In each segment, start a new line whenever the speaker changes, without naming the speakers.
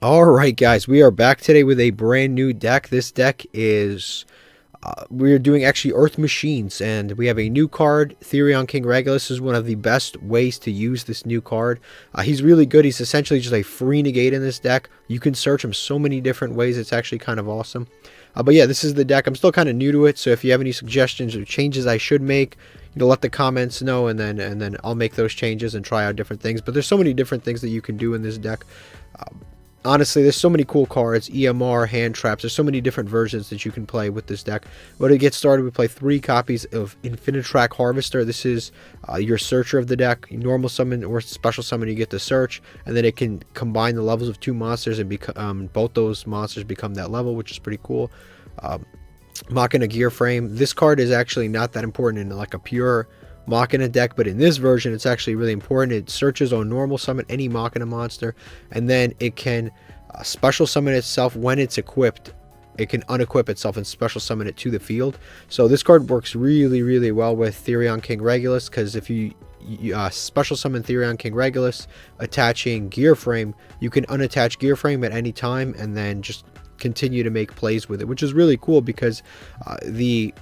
Alright guys, we are back today with a brand new deck. This deck is, we're doing actually Earth Machines, and we have a new card. Therion King Regulus is one of the best ways to use this new card. He's really good. He's essentially just a free negate in this deck. You can search him so many different ways. It's actually kind of awesome. But yeah, this is the deck. I'm still kind of new to it, so if you have any suggestions or changes I should make, let the comments know, and then I'll make those changes and try out different things. But there's so many different things that you can do in this deck. Honestly, there's so many cool cards, EMR, hand traps. There's so many different versions that you can play with this deck. But to get started, we play 3 copies of Infinitrack Harvester. This is your searcher of the deck. Normal summon or special summon, you get to search, and then it can combine the levels of 2 monsters, and both those monsters become that level, which is pretty cool. Machina Gear Frame. This card is actually not that important in like a pure Machina deck, but in this version it's actually really important. It searches on normal summon any Machina monster, and then it can special summon itself when it's equipped. It can unequip itself and special summon it to the field. So this card works really well with Therion King Regulus, because if you special summon Therion King Regulus attaching Gear Frame, you can unattach Gear Frame at any time and then just continue to make plays with it, which is really cool because the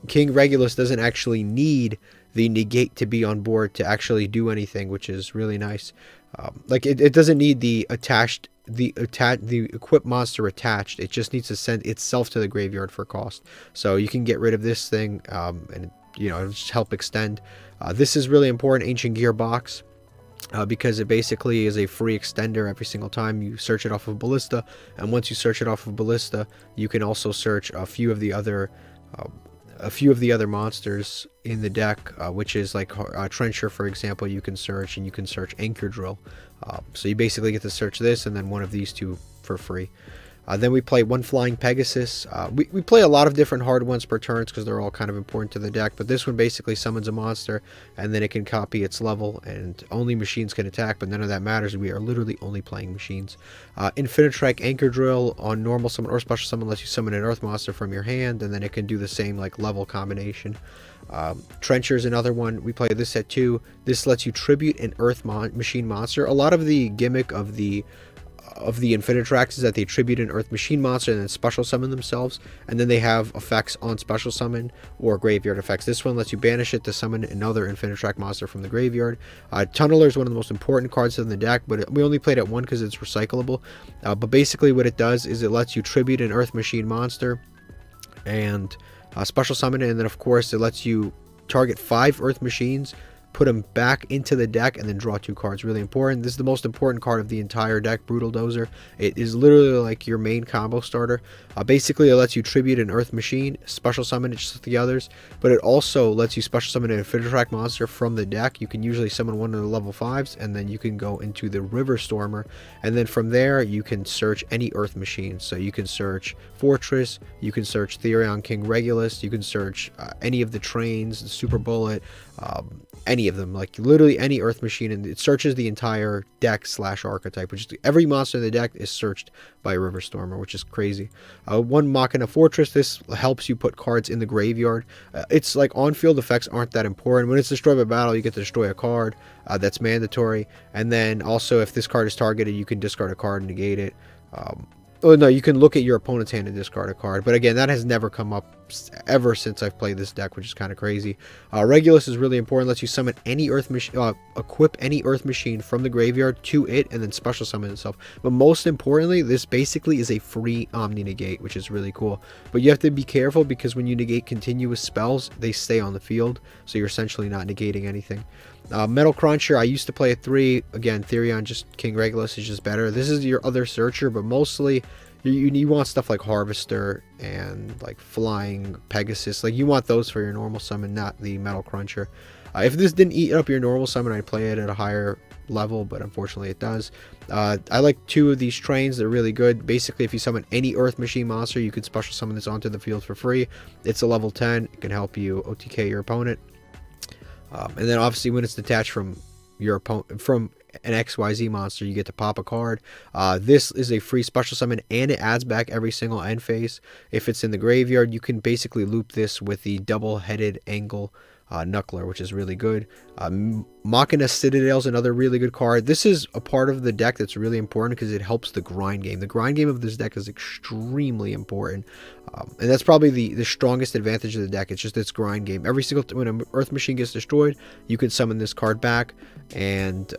King Regulus doesn't actually need the negate to be on board to actually do anything, which is really nice. Like it doesn't need the equipped monster attached. It just needs to send itself to the graveyard for cost. So you can get rid of this thing, and it'll just help extend. This is really important, Ancient Gearbox, because it basically is a free extender every single time you search it off of Ballista. And once you search it off of Ballista, you can also search a few of the other monsters in the deck, which is like Trencher, for example. You can search, and you can search Anchor Drill. So you basically get to search this and then one of these 2 for free. Then we play 1 Flying Pegasus. We play a lot of different hard ones per turns because they're all kind of important to the deck, but this one basically summons a monster and then it can copy its level, and only machines can attack, but none of that matters. We are literally only playing machines. Infinitrack Anchor Drill on normal summon or special summon lets you summon an earth monster from your hand, and then it can do the same like level combination. Trencher is another one. We play this at 2. This lets you tribute an earth machine monster. A lot of the gimmick of the Infinitracks is that they tribute an earth machine monster and then special summon themselves, and then they have effects on special summon or graveyard effects. This one lets you banish it to summon another Infinitrack monster from the graveyard. Tunneler is one of the most important cards in the deck, but we only played at 1 because it's recyclable. But basically what it does is it lets you tribute an earth machine monster and special summon it, and then of course it lets you target 5 earth machines, put them back into the deck, and then draw 2 cards. Really important. This is the most important card of the entire deck, Brutal Dozer. It is literally like your main combo starter. Basically it lets you tribute an earth machine, special summon it just like the others, but it also lets you special summon an Infinitrack monster from the deck. You can usually summon one of the level 5s, and then you can go into the River Stormer, and then from there you can search any earth machine. So you can search Fortress, you can search Therion King Regulus, you can search any of the trains, the Super Bullet, any of them, like literally any earth machine, and it searches the entire deck / archetype, which is every monster in the deck is searched by River Stormer, which is crazy. 1 Machina Fortress. This helps you put cards in the graveyard. It's like on-field effects aren't that important. When it's destroyed by battle, you get to destroy a card. That's mandatory. And then also, if this card is targeted, you can discard a card and negate it. Oh no, you can look at your opponent's hand and discard a card, but again, that has never come up ever since I've played this deck, which is kind of crazy. Regulus is really important. Lets you summon any earth machine, equip any earth machine from the graveyard to it, and then special summon itself. But most importantly, this basically is a free Omni Negate, which is really cool. But you have to be careful because when you negate continuous spells, they stay on the field, so you're essentially not negating anything. Metal Cruncher, I used to play at 3. Again, Therion King Regulus is just better. This is your other searcher, but mostly you want stuff like Harvester and like Flying Pegasus. Like you want those for your normal summon, not the Metal Cruncher. If this didn't eat up your normal summon, I'd play it at a higher level, but unfortunately it does. I like 2 of these trains. They're really good. Basically, if you summon any earth machine monster, you could special summon this onto the field for free. It's a level 10. It can help you OTK your opponent. And then obviously when it's detached from your opponent, from an XYZ monster, you get to pop a card. This is a free special summon, and it adds back every single end phase. If it's in the graveyard, you can basically loop this with the double-headed angle Knuckler, which is really good. Machina Citadel is another really good card. This is a part of the deck that's really important because it helps the grind game. The grind game of this deck is extremely important, and that's probably the strongest advantage of the deck. It's just its grind game. Every single when an Earth Machine gets destroyed, you can summon this card back, and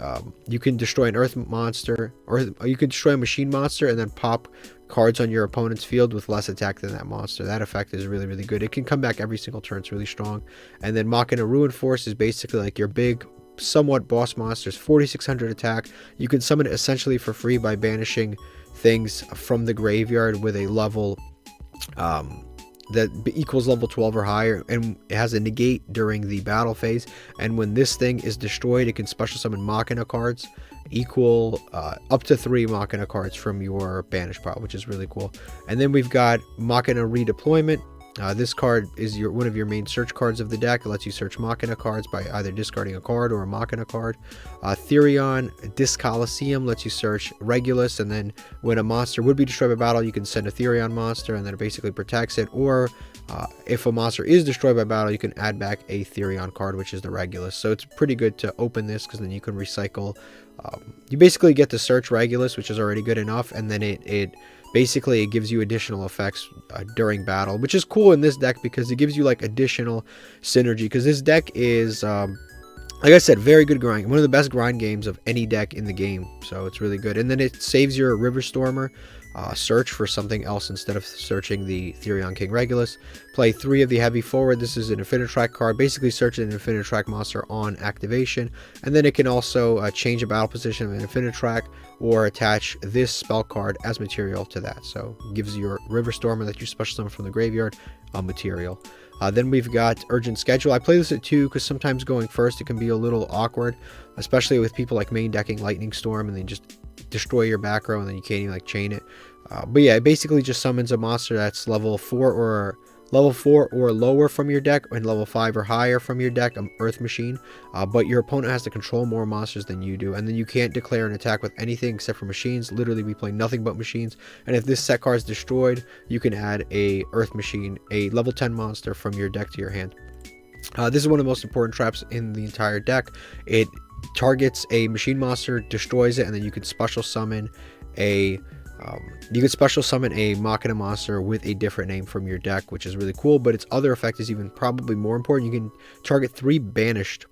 you can destroy an Earth monster, or you can destroy a Machine monster, and then pop cards on your opponent's field with less attack than that monster. That effect is really, really good. It can come back every single turn. It's really strong. And then Machina Ruin Force is basically like your big, somewhat boss monsters. 4,600 attack. You can summon it essentially for free by banishing things from the graveyard with a level that equals level 12 or higher, and it has a negate during the battle phase. And when this thing is destroyed, it can special summon Machina cards equal up to 3 Machina cards from your banish pile, which is really cool. And then we've got Machina Redeployment. This card is one of your main search cards of the deck. It lets you search Machina cards by either discarding a card or a Machina card. Therion Discoliseum lets you search Regulus, and then when a monster would be destroyed by battle, you can send a Therion monster, and then it basically protects it. Or if a monster is destroyed by battle, you can add back a Therion card, which is the Regulus. So it's pretty good to open this because then you can recycle. You basically get to search Regulus, which is already good enough, and then it basically it gives you additional effects during battle, which is cool in this deck because it gives you like additional synergy, because this deck is like I said, very good grind, one of the best grind games of any deck in the game, so it's really good. And then it saves your River Stormer search for something else instead of searching the Therion King Regulus. Play 3 of the Heavy Forward. This is an infinitrack card. Basically search an infinitrack monster on activation, and then it can also change a battle position of an infinitrack or attach this spell card as material to that. So it gives your River Stormer that you special summon from the graveyard a material. Then we've got Urgent Schedule. I play this at 2 because sometimes going first it can be a little awkward, especially with people like main decking Lightning Storm and they just destroy your back row and then you can't even like chain it. But yeah, it basically just summons a monster that's level 4 or lower from your deck, and level 5 or higher from your deck, Earth Machine. But your opponent has to control more monsters than you do, and then you can't declare an attack with anything except for machines. Literally, we play nothing but machines. And if this set card is destroyed, you can add a Earth Machine, a level 10 monster from your deck to your hand. This is one of the most important traps in the entire deck. It targets a machine monster, destroys it, and then you can special summon a Machina monster with a different name from your deck, which is really cool. But its other effect is even probably more important. You can target 3 banished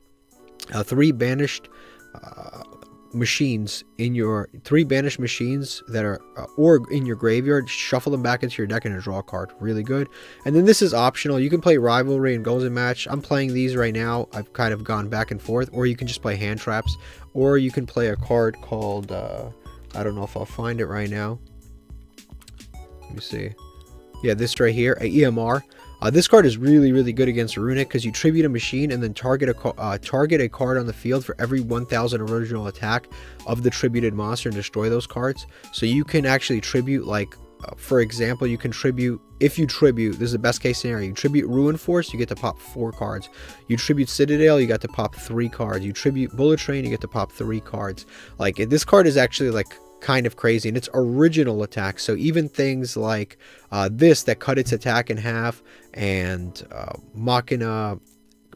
machines in your that are or in your graveyard. Shuffle them back into your deck and draw a card. Really good. And then this is optional. You can play Rivalry and Golden Match. I'm playing these right now. I've kind of gone back and forth. Or you can just play Hand Traps, or you can play a card called I don't know if I'll find it right now. Let me see. Yeah, this right here, a EMR. This card is really, really good against Runic because you tribute a machine and then target a card on the field for every 1,000 original attack of the tributed monster and destroy those cards. So you can actually tribute, like, for example, you can tribute, if you tribute, this is the best case scenario, you tribute Ruin Force, you get to pop 4 cards. You tribute Citadel, you got to pop 3 cards. You tribute Bullet Train, you get to pop 3 cards. Like, this card is actually, like, kind of crazy, and it's original attack. So even things like this that cut its attack in half, and Machina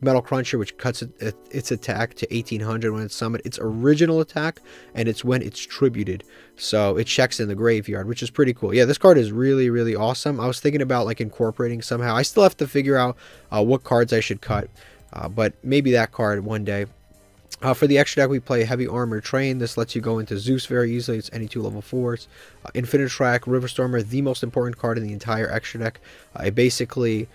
Metal Cruncher, which cuts its attack to 1800 when it's summoned, it's original attack, and it's when it's tributed, so it checks in the graveyard, which is pretty cool. Yeah, this card is really, really awesome. I was thinking about like incorporating somehow. I still have to figure out what cards I should cut, but maybe that card one day. For the extra deck, we play Heavy Armor Train. This lets you go into Zeus very easily. It's any 2 level 4s. Infinitrack, River Stormer, the most important card in the entire extra deck. It basically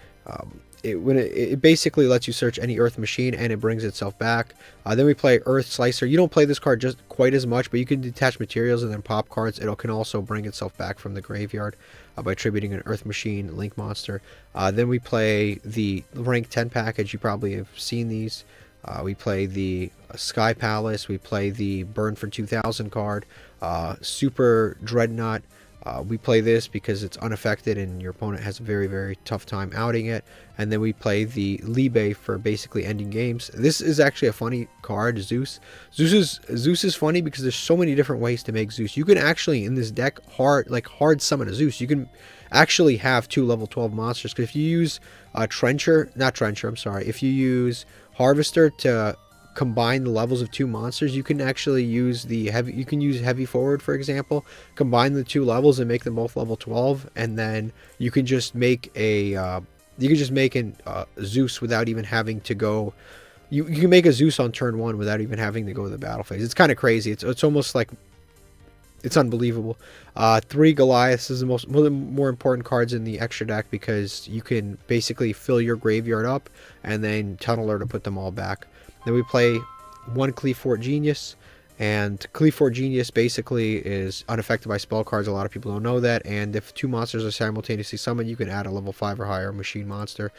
basically lets you search any Earth Machine, and it brings itself back. Then we play Earth Slicer. You don't play this card just quite as much, but you can detach materials and then pop cards. It can also bring itself back from the graveyard by tributing an Earth Machine, Link Monster. Then we play the rank 10 package. You probably have seen these. We play the Sky Palace. We play the Burn for 2000 card. Super Dreadnought. We play this because it's unaffected and your opponent has a very, very tough time outing it. And then we play the Libe for basically ending games. This is actually a funny card, Zeus. Zeus is funny because there's so many different ways to make Zeus. You can actually, in this deck, hard summon a Zeus. You can actually have 2 level 12 monsters. Because if you use if you use Harvester to combine the levels of 2 monsters. You can actually use the heavy, you can use heavy forward, for example, combine the 2 levels and make them both level 12, and then you can just make a an Zeus without even having to go. You can make a Zeus on turn 1 without even having to go to the battle phase. It's kind of crazy. It's almost like, it's unbelievable. 3 Goliaths is one of the more important cards in the extra deck, because you can basically fill your graveyard up and then Tunneler to put them all back. Then we play 1 Cleafort Genius, and Cleafort Genius basically is unaffected by spell cards. A lot of people don't know that, and if 2 monsters are simultaneously summoned, you can add a level 5 or higher machine monster.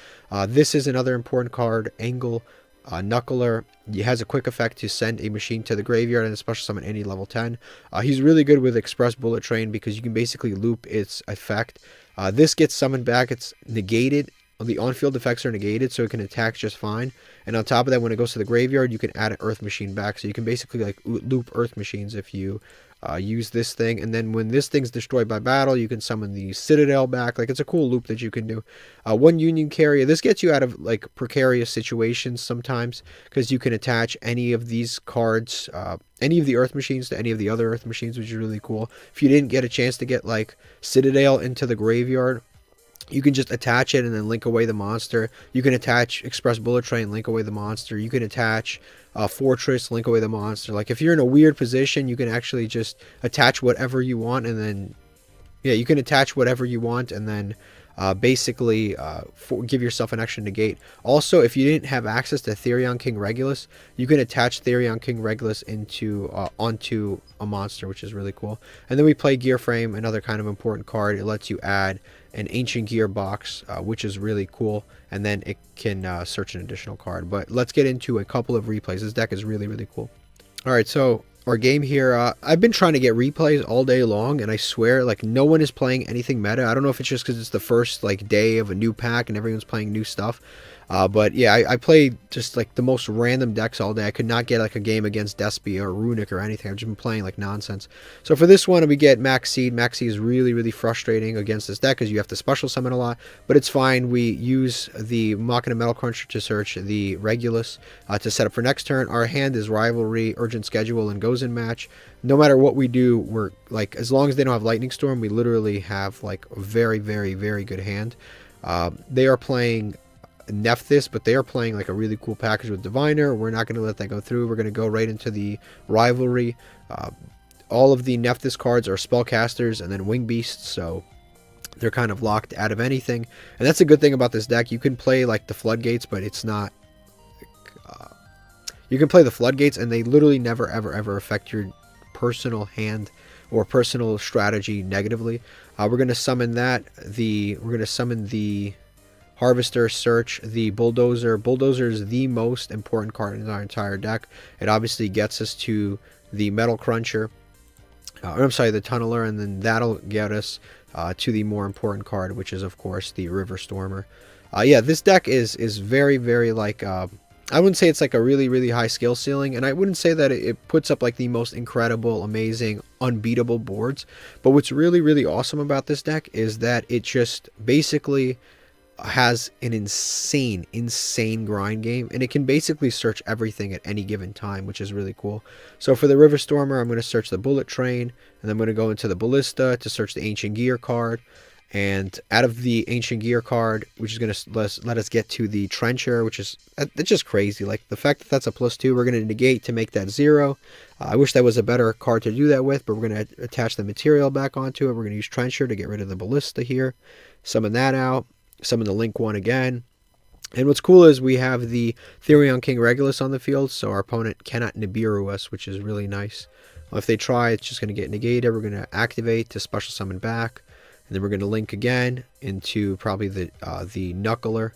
This is another important card, Angle. Knuckler. He has a quick effect to send a machine to the graveyard and special summon any level 10. He's really good with Express Bullet Train, because you can basically loop its effect. This gets summoned back, it's negated. The on-field effects are negated, so it can attack just fine. And on top of that, when it goes to the graveyard, you can add an Earth Machine back. So you can basically like loop Earth Machines if you use this thing. And then when this thing's destroyed by battle, you can summon the Citadel back. Like, it's a cool loop that you can do. 1 Union Carrier. This gets you out of like precarious situations sometimes, because you can attach any of these cards, any of the Earth Machines to any of the other Earth Machines, which is really cool. If you didn't get a chance to get like Citadel into the graveyard, you can just attach it and then link away the monster. You can attach Express Bullet Train, link away the monster. You can attach Fortress, link away the monster. Like, if you're in a weird position, you can actually just attach whatever you want, and then, yeah, you can attach whatever you want, and then basically give yourself an extra negate. Also, if you didn't have access to Therion King Regulus, you can attach Therion King Regulus onto a monster, which is really cool. And then we play Gear Frame, another kind of important card. It lets you add an Ancient Gearbox, which is really cool, and then it can search an additional card. But let's get into a couple of replays. This deck is really, really cool. Alright, so our game here, I've been trying to get replays all day long, and I swear, like, no one is playing anything meta. I don't know if it's just because it's the first, like, day of a new pack and everyone's playing new stuff. But yeah, I played just like the most random decks all day. I could not get like a game against Despia or Runic or anything. I've just been playing like nonsense. So for this one, we get Max Seed. Max Seed is really, really frustrating against this deck because you have to special summon a lot, but it's fine. We use the Machina Metal Cruncher to search the Regulus to set up for next turn. Our hand is Rivalry, Urgent Schedule, and Goes in Match. No matter what we do, we're like, as long as they don't have Lightning Storm, we literally have like a very, very, very good hand. They are playing Nephthys, but they are playing like a really cool package with Diviner. We're not going to let that go through. We're going to go right into the Rivalry. All of the Nephthys cards are Spellcasters and then Wing Beasts, so they're kind of locked out of anything. And that's a good thing about this deck. You can play like the Floodgates, but it's not... you can play the Floodgates, and they literally never, ever, ever affect your personal hand or personal strategy negatively. We're going to summon that. We're going to summon the Harvester, Search, the Bulldozer. Bulldozer is the most important card in our entire deck. It obviously gets us to the Metal Cruncher, I'm sorry, the Tunneler, and then that'll get us to the more important card, which is of course the River Stormer. Yeah, this deck is very, very like, I wouldn't say it's like a really, really high skill ceiling, and I wouldn't say that it puts up like the most incredible, amazing, unbeatable boards. But what's really, really awesome about this deck is that it just basically has an insane grind game, and it can basically search everything at any given time, which is really cool. So for the River Stormer, I'm going to search the Bullet Train, and I'm going to go into the Ballista to search the Ancient Gear card. And out of the Ancient Gear card, which is going to let us get to the Trencher, which is, it's just crazy. Like, the fact that that's a +2, we're going to negate to make that 0. I wish that was a better card to do that with, but we're going to attach the material back onto it. We're going to use Trencher to get rid of the Ballista here. Summon that out. Summon the Link one again. And what's cool is we have the Therion King Regulus on the field, so our opponent cannot Nibiru us, which is really nice. Well, if they try, it's just going to get negated. We're going to activate to special summon back. And then we're going to link again into probably the Knuckler.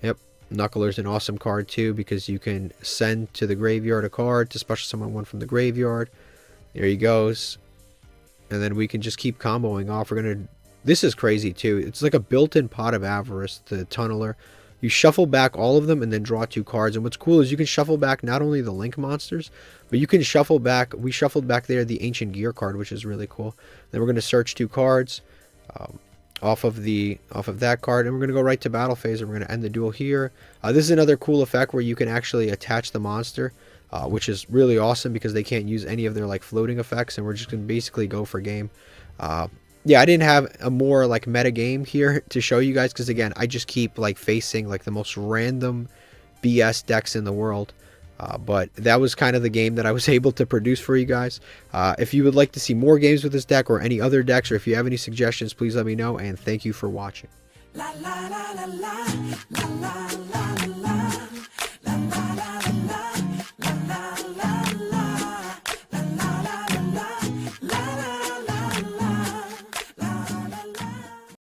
Yep, Knuckler's an awesome card too, because you can send to the graveyard a card to special summon one from the graveyard. There he goes. And then we can just keep comboing off. We're going to... This is crazy too. It's like a built-in Pot of Avarice, the Tunneler. You shuffle back all of them and then draw 2 cards. And what's cool is you can shuffle back not only the Link monsters, but you can shuffle back... We shuffled back there the Ancient Gear card, which is really cool. Then we're going to search 2 cards. off of that card, and we're going to go right to battle phase, and we're going to end the duel here. This is another cool effect where you can actually attach the monster, which is really awesome because they can't use any of their like floating effects, and we're just going to basically go for game. Yeah, I didn't have a more like meta game here to show you guys because again, I just keep like facing like the most random BS decks in the world. But that was kind of the game that I was able to produce for you guys. If you would like to see more games with this deck or any other decks, or if you have any suggestions, please let me know, and thank you for watching. La, la, la, la, la, la, la, la, la.